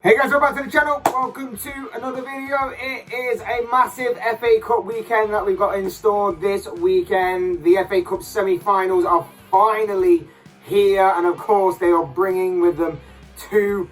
Hey guys, welcome back to the channel. Welcome to another video. It is a massive FA Cup weekend that we've got in store this weekend. The FA Cup semi-finals are finally here, and of course they are bringing with them two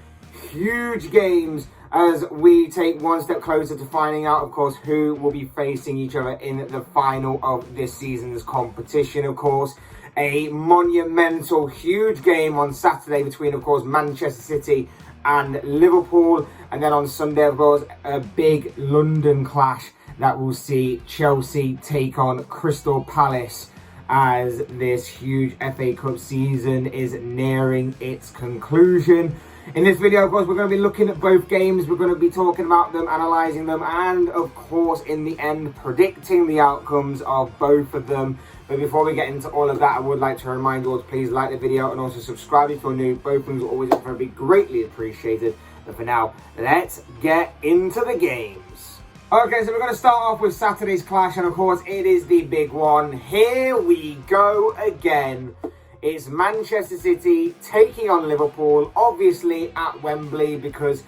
huge games as we take one step closer to finding out, of course, who will be facing each other in the final of this season's competition. Of course, a monumental, huge game on Saturday between, of course, Manchester City and Liverpool, and then on Sunday, of course, a big London clash that will see Chelsea take on Crystal Palace as this huge FA Cup season is nearing its conclusion. In this video, of course, we're going to be looking at both games. We're going to be talking about them, analysing them, and, of course, in the end, predicting the outcomes of both of them. But before we get into all of that, I would like to remind you all to please like the video and also subscribe if you're new. Both things will always be greatly appreciated. But for now, let's get into the games. Okay, so we're going to start off with Saturday's clash, and of course, it is the big one. Here we go again. It's Manchester City taking on Liverpool, obviously at Wembley, because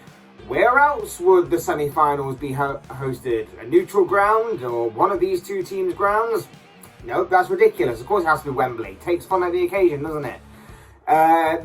where else would the semi-finals be hosted? A neutral ground or one of these two teams' grounds? No, that's ridiculous. Of course it has to be Wembley. Takes fun out of the occasion, doesn't it?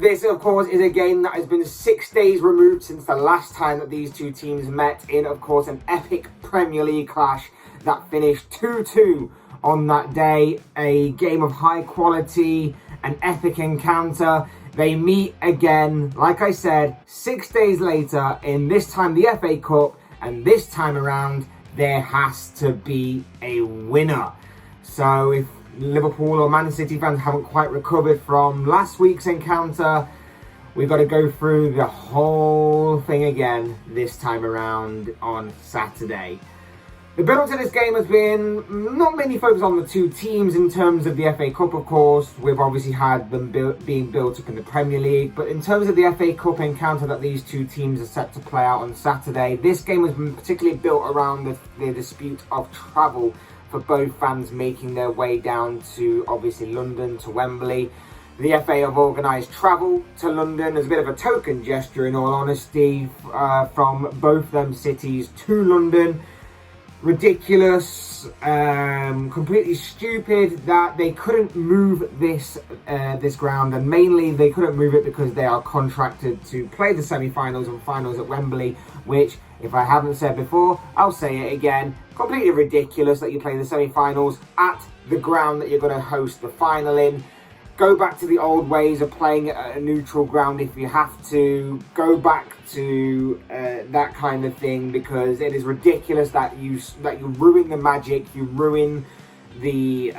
This, of course, is a game that has been 6 days removed since the last time that these two teams met in, of course, an epic Premier League clash that finished 2-2 on that day. A game of high quality, an epic encounter. They meet again, like I said, 6 days later, in this time the FA Cup, and this time around, there has to be a winner. So if Liverpool or Man City fans haven't quite recovered from last week's encounter, we've got to go through the whole thing again this time around on Saturday. The build-up to this game has been not mainly focused on the two teams in terms of the FA Cup, of course. We've obviously had them being built up in the Premier League. But in terms of the FA Cup encounter that these two teams are set to play out on Saturday, this game has been particularly built around the dispute of travel for both fans making their way down to, obviously, London, to Wembley. The FA have organised travel to London as a bit of a token gesture, in all honesty, from both them cities to London. Ridiculous, completely stupid that they couldn't move this ground, and mainly they couldn't move it because they are contracted to play the semi-finals and finals at Wembley, which, if I haven't said before, I'll say it again. Completely ridiculous that you play the semi-finals at the ground that you're going to host the final in. Go back to the old ways of playing at a neutral ground if you have to. Go back to that kind of thing, because it is ridiculous that you ruin the magic, you ruin the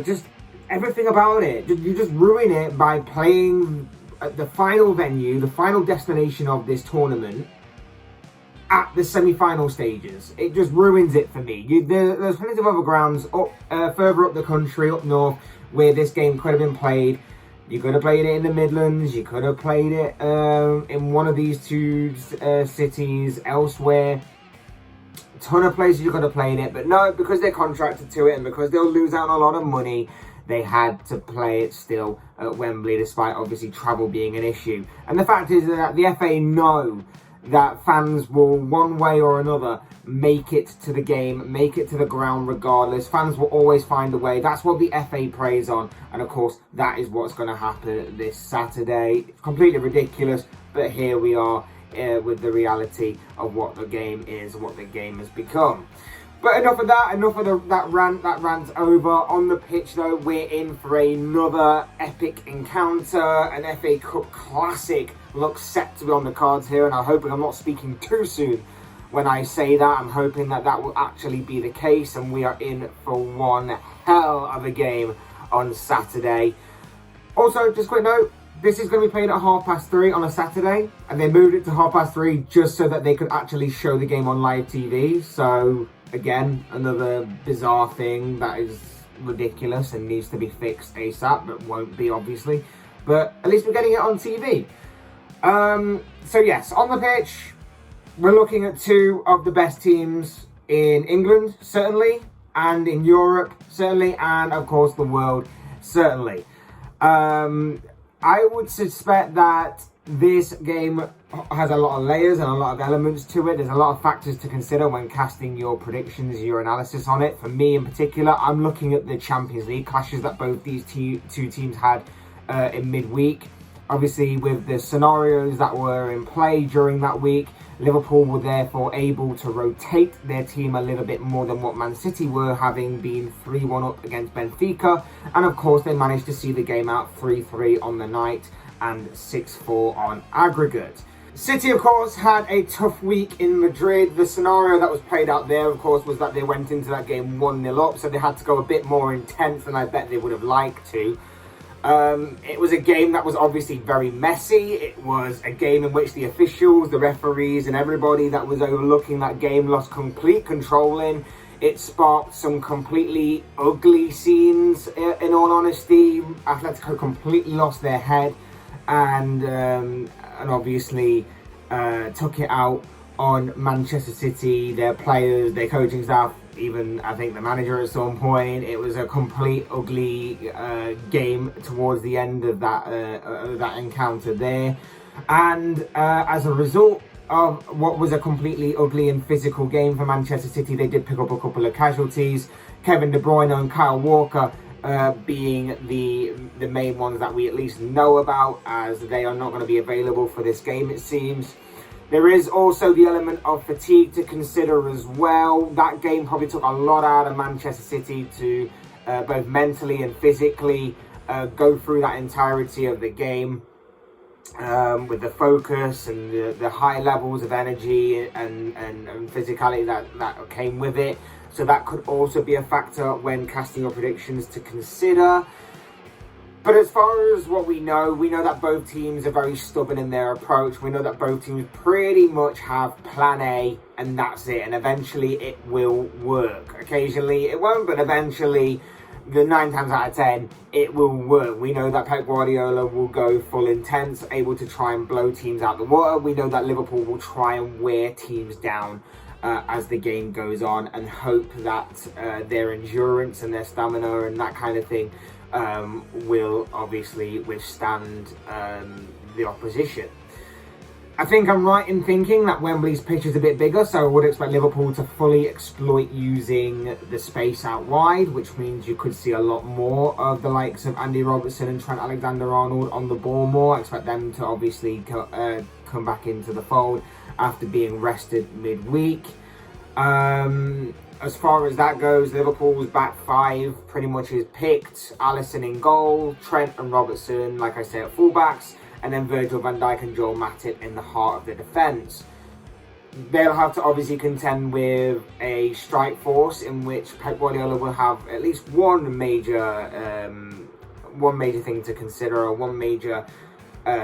just everything about it. You just ruin it by playing at the final venue, the final destination of this tournament, at the semi-final stages. It just ruins it for me. There's plenty of other grounds further up the country, up north, where this game could have been played. You could have played it in the Midlands. You could have played it in one of these two cities elsewhere. A ton of places you could have played it, but no, because they're contracted to it and because they'll lose out on a lot of money, they had to play it still at Wembley, despite obviously travel being an issue. And the fact is that the FA know that fans will, one way or another, make it to the game, make it to the ground regardless. Fans will always find a way. That's what the FA preys on. And of course, that is what's going to happen this Saturday. It's completely ridiculous, but here we are with the reality of what the game is, what the game has become. But enough of that, enough of that rant's over. On the pitch, though, we're in for another epic encounter. An FA Cup classic looks set to be on the cards here, and I'm hoping I'm not speaking too soon when I say that. I'm hoping that that will actually be the case, and we are in for one hell of a game on Saturday. Also, just a quick note, this is going to be played at 3:30 on a Saturday, and they moved it to 3:30 just so that they could actually show the game on live TV. So, again, another bizarre thing that is ridiculous and needs to be fixed ASAP, but won't be, obviously. But at least we're getting it on TV. So yes, on the pitch, we're looking at two of the best teams in England, certainly, and in Europe, certainly, and of course the world, certainly. I would suspect that this game has a lot of layers and a lot of elements to it. There's a lot of factors to consider when casting your predictions, your analysis on it. For me in particular, I'm looking at the Champions League clashes that both these two teams had in midweek. Obviously, with the scenarios that were in play during that week, Liverpool were therefore able to rotate their team a little bit more than what Man City were, having been 3-1 up against Benfica. And of course, they managed to see the game out 3-3 on the night and 6-4 on aggregate. City, of course, had a tough week in Madrid. The scenario that was played out there, of course, was that they went into that game 1-0 up, so they had to go a bit more intense than I bet they would have liked to. It was a game that was obviously very messy. It was a game in which the officials, the referees, and everybody that was overlooking that game lost complete control in. It sparked some completely ugly scenes, in all honesty. Atletico completely lost their head and obviously took it out on Manchester City, their players, their coaching staff, even I think the manager at some point. It was a complete ugly game towards the end of that encounter there, and as a result of what was a completely ugly and physical game for Manchester City, they did pick up a couple of casualties. Kevin De Bruyne and Kyle Walker being the main ones that we at least know about, as they are not going to be available for this game, it seems. There is also the element of fatigue to consider as well. That game probably took a lot out of Manchester City to both mentally and physically go through that entirety of the game with the focus and the high levels of energy and physicality that came with it. So that could also be a factor when casting your predictions to consider. But as far as what we know that both teams are very stubborn in their approach. We know that both teams pretty much have plan A and that's it. And eventually it will work. Occasionally it won't, but eventually, the 9 times out of 10, it will work. We know that Pep Guardiola will go full intense, able to try and blow teams out the water. We know that Liverpool will try and wear teams down as the game goes on, and hope that their endurance and their stamina and that kind of thing will obviously withstand the opposition. I think I'm right in thinking that Wembley's pitch is a bit bigger, so I would expect Liverpool to fully exploit using the space out wide, which means you could see a lot more of the likes of Andy Robertson and Trent Alexander-Arnold on the ball more. I expect them to obviously come back into the fold after being rested midweek. As far as that goes, Liverpool's back five pretty much is picked. Alisson in goal, Trent and Robertson, like I say, at fullbacks, and then Virgil van Dijk and Joel Matip in the heart of the defence. They'll have to obviously contend with a strike force in which Pep Guardiola will have at least one major thing to consider, or one major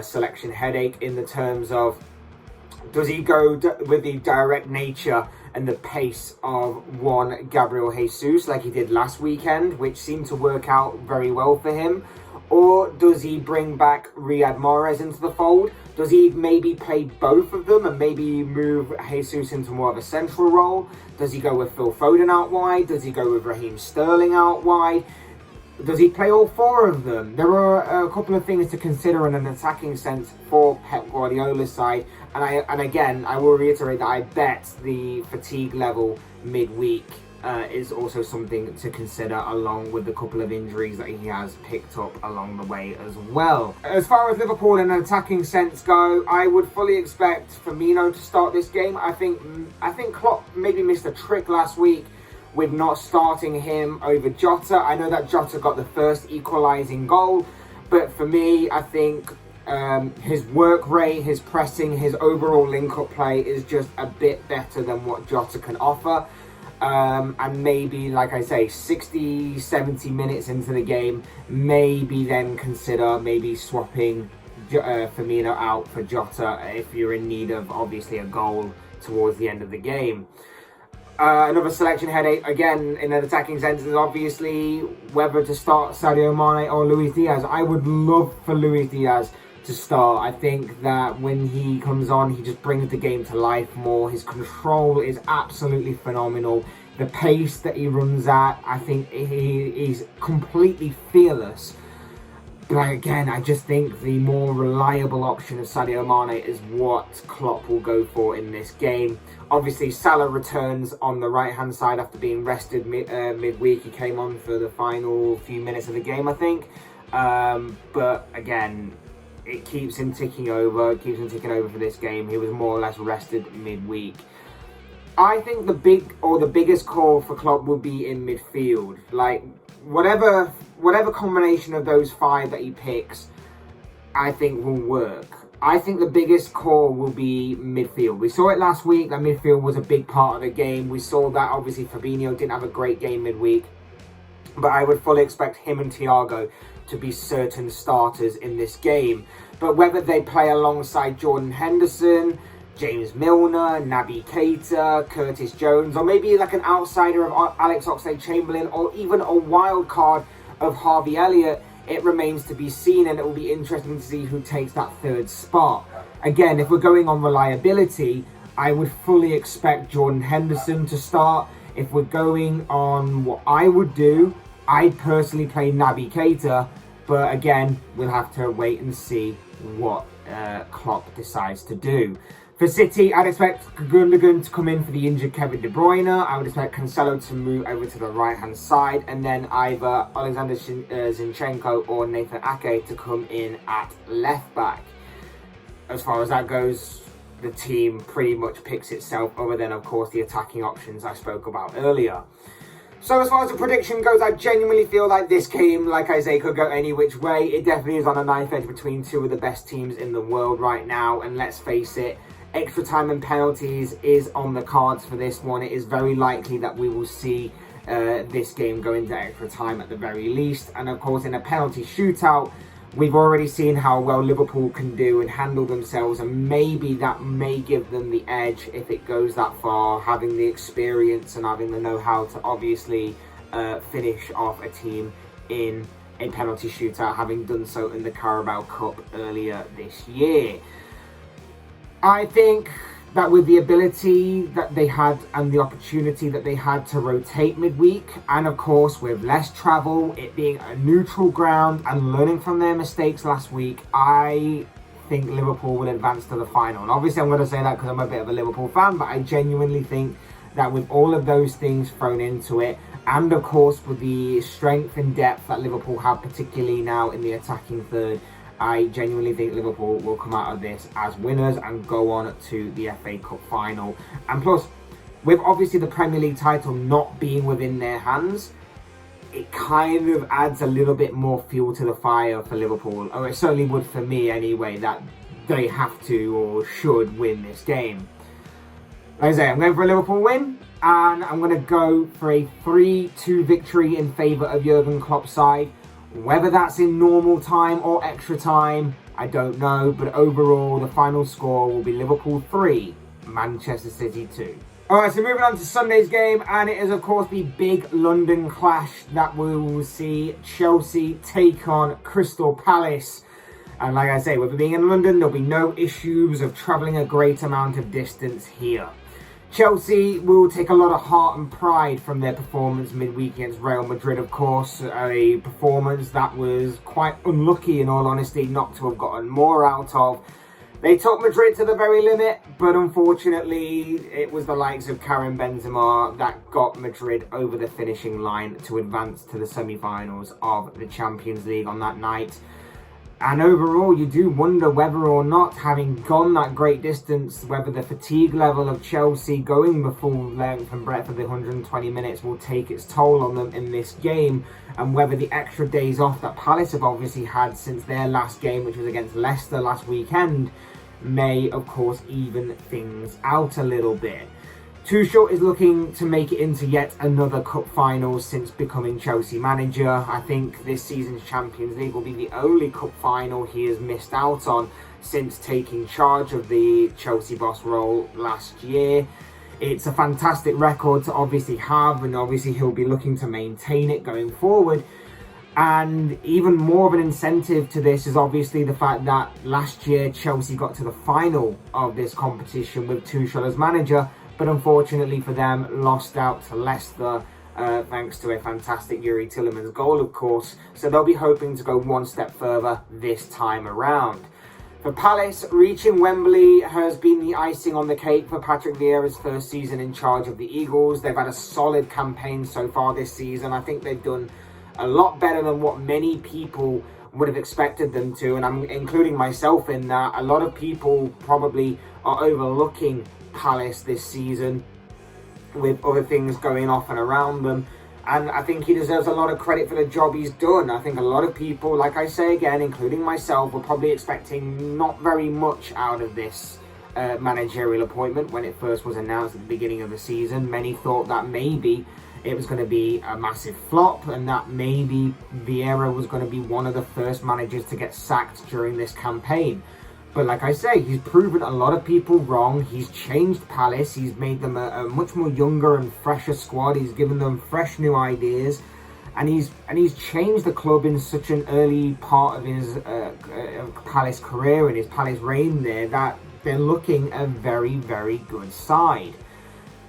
selection headache, in the terms of, does he go with the direct nature and the pace of one Gabriel Jesus like he did last weekend, which seemed to work out very well for him? Or does he bring back Riyad Mahrez into the fold? Does he maybe play both of them and maybe move Jesus into more of a central role? Does he go with Phil Foden out wide? Does he go with Raheem Sterling out wide? Does he play all four of them? There are a couple of things to consider in an attacking sense for Pep Guardiola's side. And again, I will reiterate that I bet the fatigue level midweek is also something to consider, along with the couple of injuries that he has picked up along the way as well. As far as Liverpool in an attacking sense go, I would fully expect Firmino to start this game. I think Klopp maybe missed a trick last week with not starting him over Jota. I know that Jota got the first equalising goal, but for me, I think his work rate, his pressing, his overall link-up play is just a bit better than what Jota can offer. And maybe, like I say, 60, 70 minutes into the game, maybe then consider maybe swapping Firmino out for Jota if you're in need of, obviously, a goal towards the end of the game. Another selection headache, again, in an attacking sense, is obviously whether to start Sadio Mane or Luis Diaz. I would love for Luis Diaz to start. I think that when he comes on, he just brings the game to life more. His control is absolutely phenomenal. The pace that he runs at, I think he's completely fearless. But again, I just think the more reliable option of Sadio Mane is what Klopp will go for in this game. Obviously, Salah returns on the right-hand side after being rested midweek. He came on for the final few minutes of the game, I think. But again, it keeps him ticking over. It keeps him ticking over for this game. He was more or less rested midweek. I think the biggest call for Klopp will be in midfield. Like, whatever combination of those five that he picks, I think will work. I think the biggest call will be midfield. We saw it last week that midfield was a big part of the game. We saw that obviously Fabinho didn't have a great game midweek, but I would fully expect him and Thiago to be certain starters in this game. But whether they play alongside Jordan Henderson, James Milner, Naby Keita, Curtis Jones, or maybe like an outsider of Alex Oxlade-Chamberlain, or even a wild card of Harvey Elliott, it remains to be seen, and it will be interesting to see who takes that third spot. Again, if we're going on reliability, I would fully expect Jordan Henderson to start. If we're going on what I would do, I'd personally play Naby Keita, but again, we'll have to wait and see what Klopp decides to do. For City, I'd expect Gundogan to come in for the injured Kevin De Bruyne. I would expect Cancelo to move over to the right-hand side, and then either Alexander Zinchenko or Nathan Ake to come in at left-back. As far as that goes, the team pretty much picks itself, other than, of course, the attacking options I spoke about earlier. So as far as the prediction goes, I genuinely feel like this game, like I say, could go any which way. It definitely is on a knife edge between two of the best teams in the world right now, and let's face it, extra time and penalties is on the cards for this one. It is very likely that we will see this game go into extra time at the very least. And of course, in a penalty shootout, we've already seen how well Liverpool can do and handle themselves, and maybe that may give them the edge if it goes that far, having the experience and having the know-how to obviously finish off a team in a penalty shootout, having done so in the Carabao Cup earlier this year. I think that with the ability that they had and the opportunity that they had to rotate midweek, and of course with less travel, it being a neutral ground and learning from their mistakes last week, I think Liverpool will advance to the final. And obviously I'm going to say that because I'm a bit of a Liverpool fan, but I genuinely think that with all of those things thrown into it, and of course with the strength and depth that Liverpool have, particularly now in the attacking third, I genuinely think Liverpool will come out of this as winners and go on to the FA Cup final. And plus, with obviously the Premier League title not being within their hands, it kind of adds a little bit more fuel to the fire for Liverpool. Or it certainly would for me anyway, that they have to or should win this game. Like I say, I'm going for a Liverpool win, and I'm going to go for a 3-2 victory in favour of Jurgen Klopp's side. Whether that's in normal time or extra time, I don't know. But overall, the final score will be Liverpool 3, Manchester City 2. Alright, so moving on to Sunday's game, and it is of course the big London clash that we will see Chelsea take on Crystal Palace. And like I say, with it being in London, there'll be no issues of travelling a great amount of distance here. Chelsea will take a lot of heart and pride from their performance midweek against Real Madrid, of course. A performance that was quite unlucky, in all honesty, not to have gotten more out of. They took Madrid to the very limit, but unfortunately, it was the likes of Karim Benzema that got Madrid over the finishing line to advance to the semi-finals of the Champions League on that night. And overall, you do wonder whether or not, having gone that great distance, whether the fatigue level of Chelsea going the full length and breadth of the 120 minutes will take its toll on them in this game, and whether the extra days off that Palace have obviously had since their last game, which was against Leicester last weekend, may, of course, even things out a little bit. Tuchel is looking to make it into yet another cup final since becoming Chelsea manager. I think this season's Champions League will be the only cup final he has missed out on since taking charge of the Chelsea boss role last year. It's a fantastic record to obviously have, and obviously he'll be looking to maintain it going forward. And even more of an incentive to this is obviously the fact that last year Chelsea got to the final of this competition with Tuchel as manager, but unfortunately for them, lost out to Leicester thanks to a fantastic Yuri Tillemans goal, of course. So they'll be hoping to go one step further this time around. For Palace, reaching Wembley has been the icing on the cake for Patrick Vieira's first season in charge of the Eagles. They've had a solid campaign so far this season. I think they've done a lot better than what many people would have expected them to, and I'm including myself in that. A lot of people probably are overlooking Palace this season with other things going off and around them, and I think he deserves a lot of credit for the job he's done. I think a lot of people, like I say again, including myself, were probably expecting not very much out of this managerial appointment when it first was announced at the beginning of the season. Many thought that maybe it was going to be a massive flop and that maybe Vieira was going to be one of the first managers to get sacked during this campaign. But like I say, he's proven a lot of people wrong. He's changed Palace. He's made them a much more younger and fresher squad. He's given them fresh new ideas. And he's changed the club in such an early part of his Palace career and his Palace reign there that they're looking a very, very good side.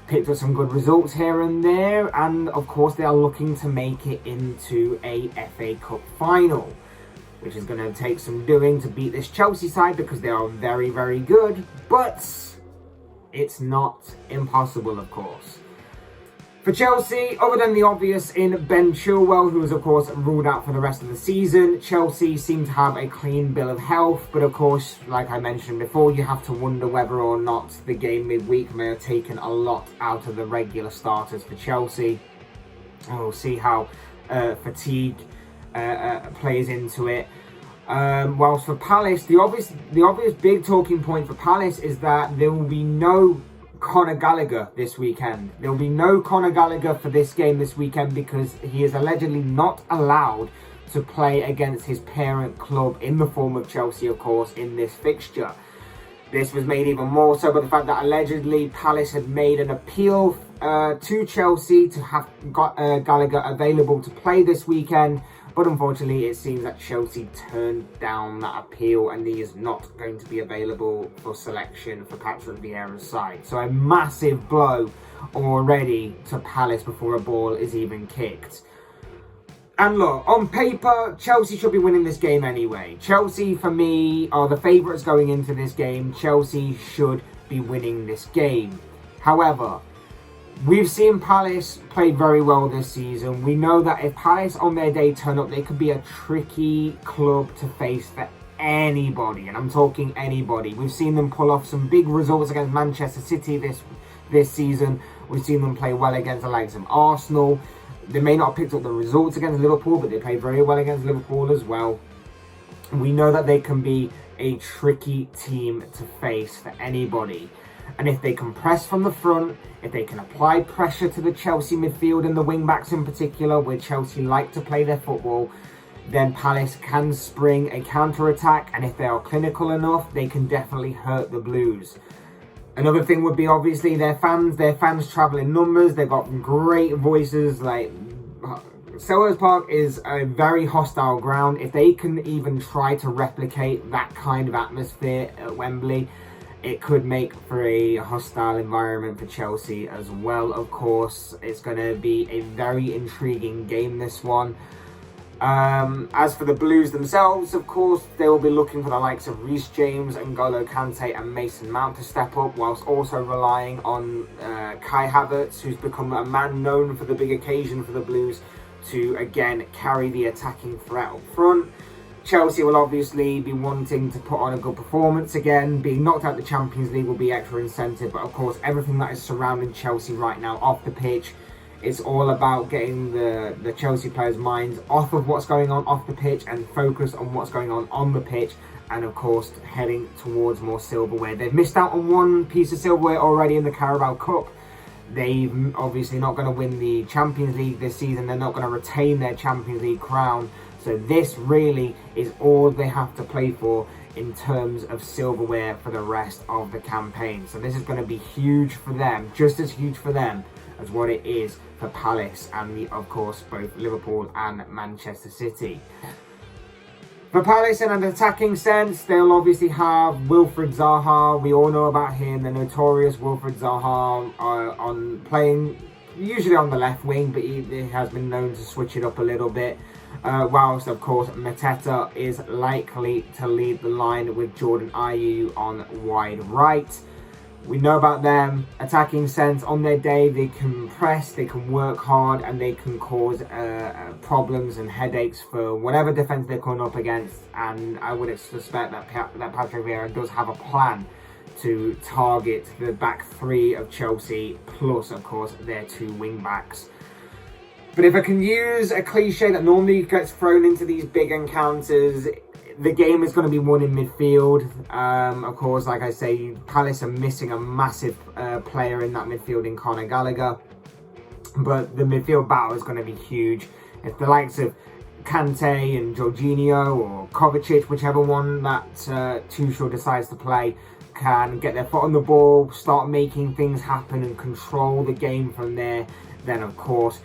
Picked up some good results here and there, and of course they are looking to make it into a FA Cup final, which is going to take some doing to beat this Chelsea side because they are very, very good, but it's not impossible, of course. For Chelsea, other than the obvious in Ben Chilwell, who was of course ruled out for the rest of the season, Chelsea seem to have a clean bill of health, but of course, like I mentioned before, you have to wonder whether or not the game midweek may have taken a lot out of the regular starters for Chelsea. And we'll see how fatigue plays into it. Whilst for Palace, the obvious big talking point for Palace is that there will be no Conor Gallagher this weekend. There will be no Conor Gallagher for this game this weekend because he is allegedly not allowed to play against his parent club in the form of Chelsea, of course, in this fixture. This was made even more so by the fact that allegedly Palace had made an appeal to Chelsea to have got Gallagher available to play this weekend. But unfortunately, it seems that Chelsea turned down that appeal and he is not going to be available for selection for Patrick Vieira's side. So a massive blow already to Palace before a ball is even kicked. And look, on paper, Chelsea should be winning this game anyway. Chelsea, for me, are the favourites going into this game. Chelsea should be winning this game. However, we've seen Palace play very well this season. We know that if Palace on their day turn up, they could be a tricky club to face for anybody. And I'm talking anybody. We've seen them pull off some big results against Manchester City this season. We've seen them play well against the likes of Arsenal. They may not have picked up the results against Liverpool, but they played very well against Liverpool as well. We know that they can be a tricky team to face for anybody. And if they can press from the front, if they can apply pressure to the Chelsea midfield and the wing-backs in particular, where Chelsea like to play their football, then Palace can spring a counter-attack. And if they are clinical enough, they can definitely hurt the Blues. Another thing would be obviously their fans travel in numbers. They've got great voices. Like Selhurst Park is a very hostile ground. If they can even try to replicate that kind of atmosphere at Wembley, it could make for a hostile environment for Chelsea as well, of course. It's going to be a very intriguing game, this one. As for the Blues themselves, of course, they will be looking for the likes of Reece James, N'Golo Kante and Mason Mount to step up, whilst also relying on Kai Havertz, who's become a man known for the big occasion for the Blues, to again carry the attacking threat up front. Chelsea will obviously be wanting to put on a good performance again. Being knocked out the Champions League will be extra incentive, but of course everything that is surrounding Chelsea right now off the pitch, it's all about getting the Chelsea players' minds off of what's going on off the pitch and focus on what's going on the pitch, and of course heading towards more silverware. They've missed out on one piece of silverware already in the Carabao Cup. They're obviously not going to win the Champions League this season. They're not going to retain their Champions League crown. So this really is all they have to play for in terms of silverware for the rest of the campaign. So this is going to be huge for them, just as huge for them as what it is for Palace and, of course, both Liverpool and Manchester City. For Palace, in an attacking sense, they'll obviously have Wilfried Zaha. We all know about him, the notorious Wilfried Zaha, on playing usually on the left wing, but he has been known to switch it up a little bit. Whilst, of course, Mateta is likely to lead the line with Jordan Ayew on wide right. We know about them. Attacking sense, on their day, they can press, they can work hard, and they can cause problems and headaches for whatever defence they're coming up against. And I would suspect that Patrick Vieira does have a plan to target the back three of Chelsea, plus, of course, their two wing-backs. But if I can use a cliche that normally gets thrown into these big encounters, the game is going to be won in midfield. Of course, like I say, Palace are missing a massive player in that midfield in Conor Gallagher. But the midfield battle is going to be huge. If the likes of Kante and Jorginho or Kovacic, whichever one that Tuchel decides to play, can get their foot on the ball, start making things happen and control the game from there, then of course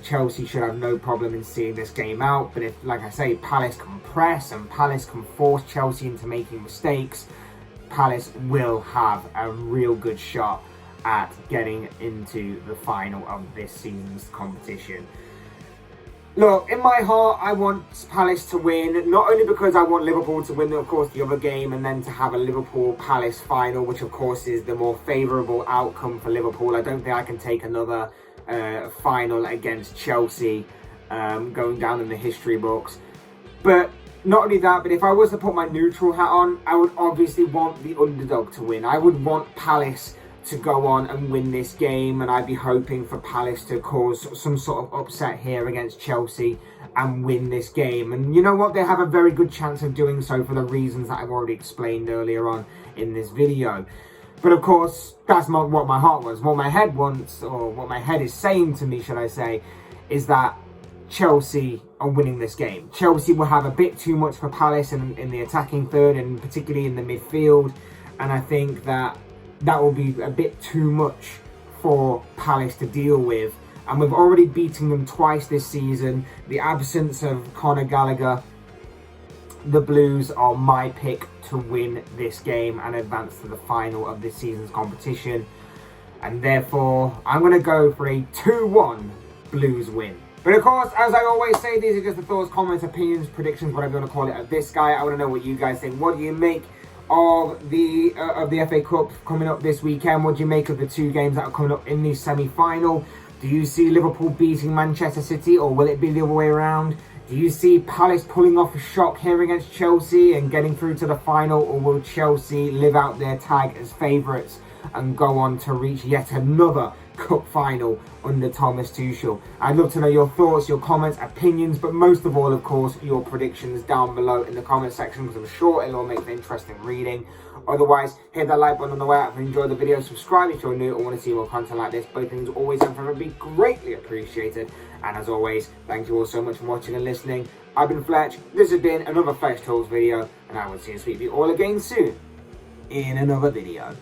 Chelsea should have no problem in seeing this game out. But if, like I say, Palace can press and Palace can force Chelsea into making mistakes, Palace will have a real good shot at getting into the final of this season's competition. Look, in my heart, I want Palace to win, not only because I want Liverpool to win, of course, the other game, and then to have a Liverpool-Palace final, which, of course, is the more favourable outcome for Liverpool. I don't think I can take another final against Chelsea going down in the history books. But not only that, but if I was to put my neutral hat on, I would obviously want the underdog to win. I would want Palace to go on and win this game, and I'd be hoping for Palace to cause some sort of upset here against Chelsea and win this game. And you know what? They have a very good chance of doing so for the reasons that I've already explained earlier on in this video. But of course, that's not what my heart was. What my head wants, or what my head is saying to me, should I say, is that Chelsea are winning this game. Chelsea will have a bit too much for Palace in the attacking third, and particularly in the midfield. And I think that will be a bit too much for Palace to deal with. And we've already beaten them twice this season. The absence of Conor Gallagher, the Blues are my pick to win this game and advance to the final of this season's competition. And therefore, I'm going to go for a 2-1 Blues win. But of course, as I always say, these are just the thoughts, comments, opinions, predictions, whatever you want to call it, of this guy. I want to know what you guys think. What do you make of the FA Cup coming up this weekend? What do you make of the two games that are coming up in the semi-final? Do you see Liverpool beating Manchester City, or will it be the other way around? Do you see Palace pulling off a shock here against Chelsea and getting through to the final, or will Chelsea live out their tag as favourites and go on to reach yet another cup final under Thomas Tuchel? I'd love to know your thoughts, your comments, opinions, but most of all, of course, your predictions down below in the comment section, because I'm sure it'll all make for interesting reading. Otherwise, hit that like button on the way out if you enjoyed the video. Subscribe if you're new or want to see more content like this. Both things always and forever be greatly appreciated. And as always, thank you all so much for watching and listening. I've been Fletch. This has been another Fletch Talks video, and I will see and speak to you all again soon in another video.